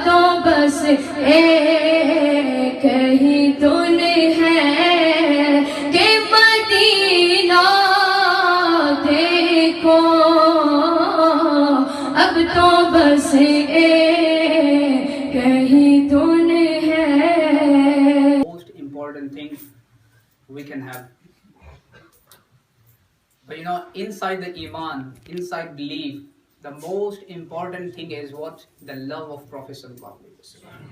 तो बस एक ही धुन है कि मदीना देखो, अब तो बस एक ही धुन है. Most important thing we can have. But you know, inside the Iman, inside belief, the most important thing is what? The love of Prophet Sallallahu Alaihi Wasallam.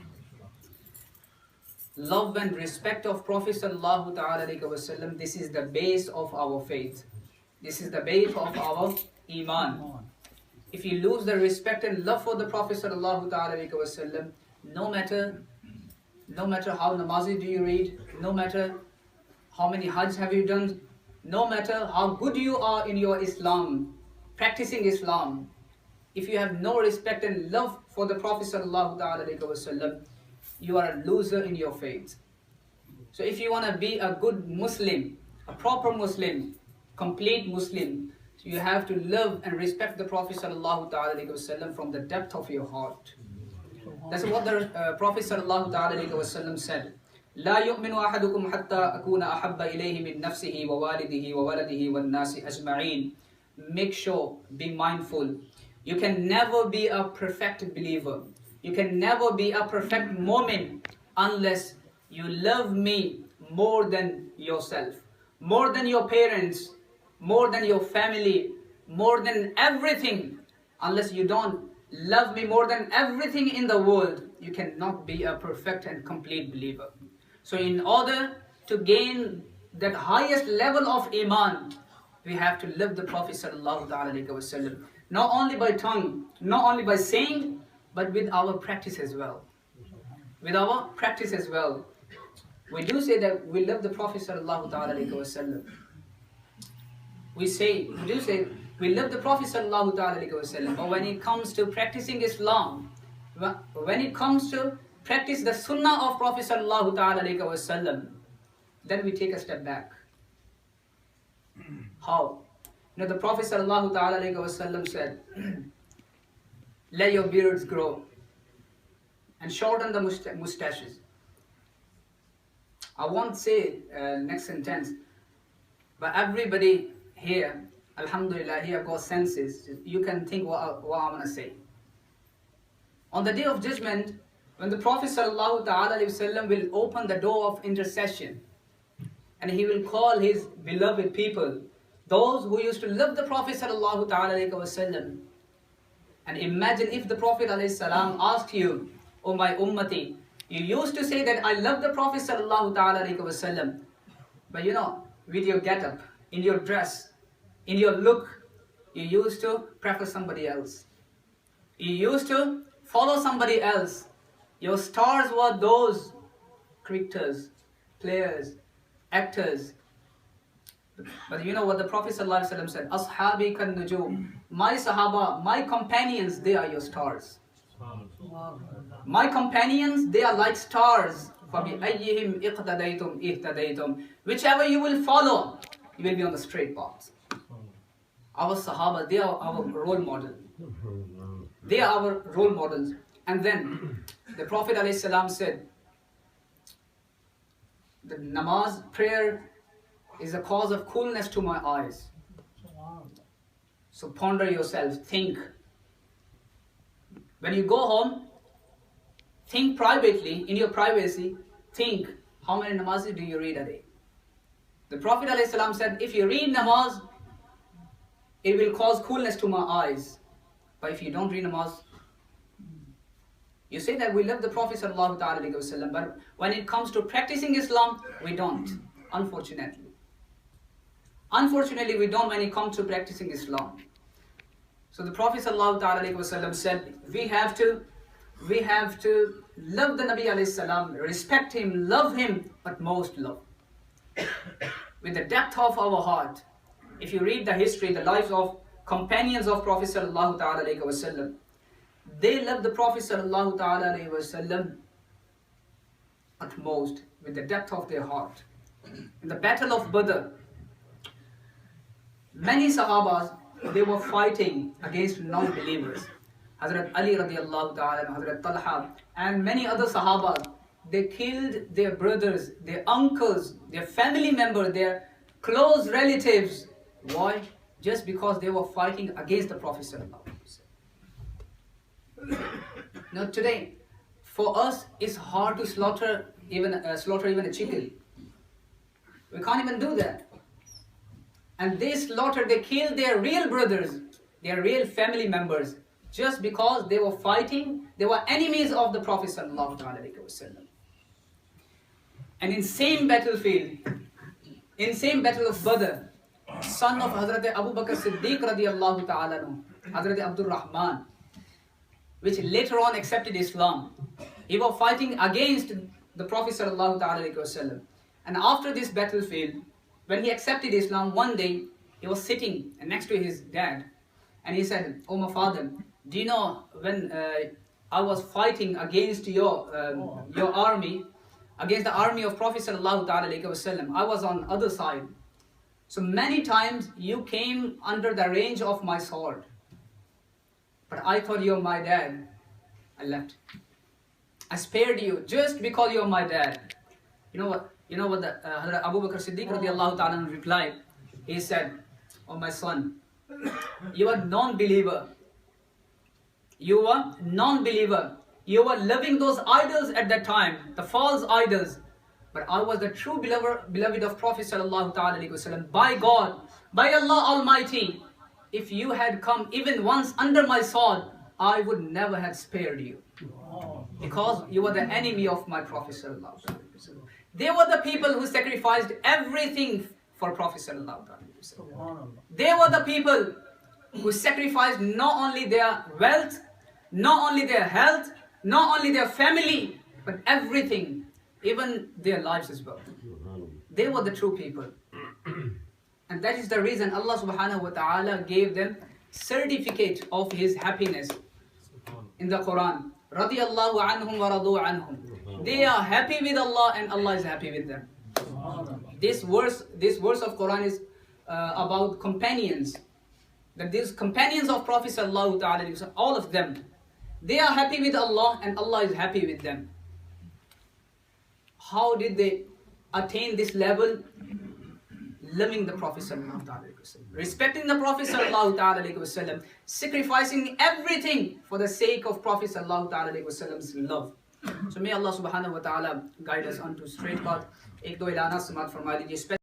Love and respect of Prophet Sallallahu Alaihi Wasallam, this is the base of our faith. This is the base of our Iman. If you lose the respect and love for the Prophet Sallallahu Alaihi Wasallam, no matter how namazi do you read, no matter how many hajj have you done, no matter how good you are in your Islam, practicing Islam, if you have no respect and love for the Prophet Sallallahu Alaihi Wasallam, you are a loser in your faith. So if you want to be a good Muslim, a proper Muslim, complete Muslim, so you have to love and respect the Prophet Sallallahu Alaihi Wasallam from the depth of your heart. That's what the Prophet Sallallahu Alaihi Wasallam said. لا يؤمن أحدكم حتى أكون أحب إليه من نفسه ووالده وولده والناس أجمعين. Make sure, be mindful. You can never be a perfect believer. You can never be a perfect mu'min unless you love me more than yourself, more than your parents, more than your family, more than everything. Unless you don't love me more than everything in the world, you cannot be a perfect and complete believer. So in order to gain that highest level of Iman, we have to love the Prophet Sallallahu Alaihi Wasallam, not only by tongue, not only by saying, but with our practice as well. With our practice as well. We do say that we love the Prophet Sallallahu Alaihi Wasallam. We do say we love the Prophet Sallallahu Alaihi Wasallam, but when it comes to practicing Islam, when it comes to practice the Sunnah of Prophet Sallallahu Alaihi Wasallam, then we take a step back. How? You know, the Prophet Sallallahu Alaihi Wasallam said, let your beards grow and shorten the mustaches. I won't say next sentence, but everybody here, alhamdulillah, here got senses. You can think what I'm going to say. On the day of judgment, when the Prophet Sallallahu Alaihi Wasallam will open the door of intercession and he will call his beloved people, those who used to love the Prophet Sallallahu Alaihi Wasallam. And imagine if the Prophet ﷺ asked you, "O my ummati, you used to say that I love the Prophet Sallallahu Alaihi Wasallam, but you know, with your get-up, in your dress, in your look, you used to prefer somebody else. You used to follow somebody else. Your stars were those cricketers, players, actors." But you know what the Prophet ﷺ said? Ashabi kan nujum. My Sahaba, my companions, they are your stars. My companions, they are like stars. فَبِأَيِّهِمْ إِقْتَدَيْتُمْ إِهْتَدَيْتُمْ. Whichever you will follow, you will be on the straight path. Our Sahaba, they are our role model. They are our role models. And then the Prophet ﷺ said, the namaz, prayer, is a cause of coolness to my eyes. So ponder yourself, think. When you go home, think privately, in your privacy, think, how many namazes do you read a day? The Prophet ﷺ said, if you read namaz, it will cause coolness to my eyes. But if you don't read namaz, you say that we love the Prophet ﷺ, but when it comes to practicing Islam, we don't, unfortunately. Unfortunately, we don't when it comes to practicing Islam. So the Prophet ﷺ said, we have to love the Nabi ﷺ, respect him, love him, but most love. With the depth of our heart. If you read the history, the lives of companions of Prophet ﷺ, they loved the Prophet ﷺ at most, with the depth of their heart. In the battle of Badr, many Sahabas, they were fighting against non-believers. Hazrat Ali radiallahu ta'ala, Hazrat Talha, and many other Sahaba, they killed their brothers, their uncles, their family members, their close relatives. Why? Just because they were fighting against the Prophet sallallahu alaihi wasallam. Now today, for us, it's hard to slaughter even a chicken. We can't even do that. And they killed their real brothers, their real family members, just because they were fighting, they were enemies of the Prophet sallallahu alaihi wasallam. And in same battlefield, in same battle of Badr, son of Hazrat Abu Bakr Siddiq radiallahu ta'ala, Hazrat Abdul Rahman, which later on accepted Islam. He was fighting against the Prophet sallallahu alaihi wasallam. And after this battlefield, when he accepted Islam, one day he was sitting next to his dad, and he said, "Oh my father, do you know when I was fighting against your army, against the army of Prophet sallallahu alaihi wasallam, I was on other side. So many times you came under the range of my sword. But I thought you're my dad. I left. I spared you just because you're my dad." You know what? You know what the Hazrat Abu Bakr Siddiq radiallahu ta'ala replied? He said, "Oh my son, you are non-believer. You were non-believer. You were loving those idols at that time, the false idols. But I was the true beloved of Prophet sallallahu alaihi wasallam. By God, by Allah Almighty, if you had come even once under my sword, I would never have spared you. Because you were the enemy of my Prophet sallallahu alaihi wasallam." They were the people who sacrificed everything for Prophet sallallahu alaihi wasallam. They were the people who sacrificed not only their wealth, not only their health, not only their family, but everything, even their lives as well. They were the true people. And that is the reason Allah subhanahu wa ta'ala gave them certificate of His happiness in the Quran. Radiyallahu anhum wa radu anhum. They are happy with Allah and Allah is happy with them. This verse of Quran is about companions. That these companions of Prophet sallallahu alaihi wasallam, all of them, they are happy with Allah and Allah is happy with them. How did they attain this level? Loving the Prophet sallallahu alaihi wasallam, respecting the Prophet sallallahu alaihi wasallam, sacrificing everything for the sake of Prophet sallallahu alaihi wasallam's love. So may Allah subhanahu wa ta'ala guide us onto straight path. एक दो ऐलानात समाअत फरमा दीजिए.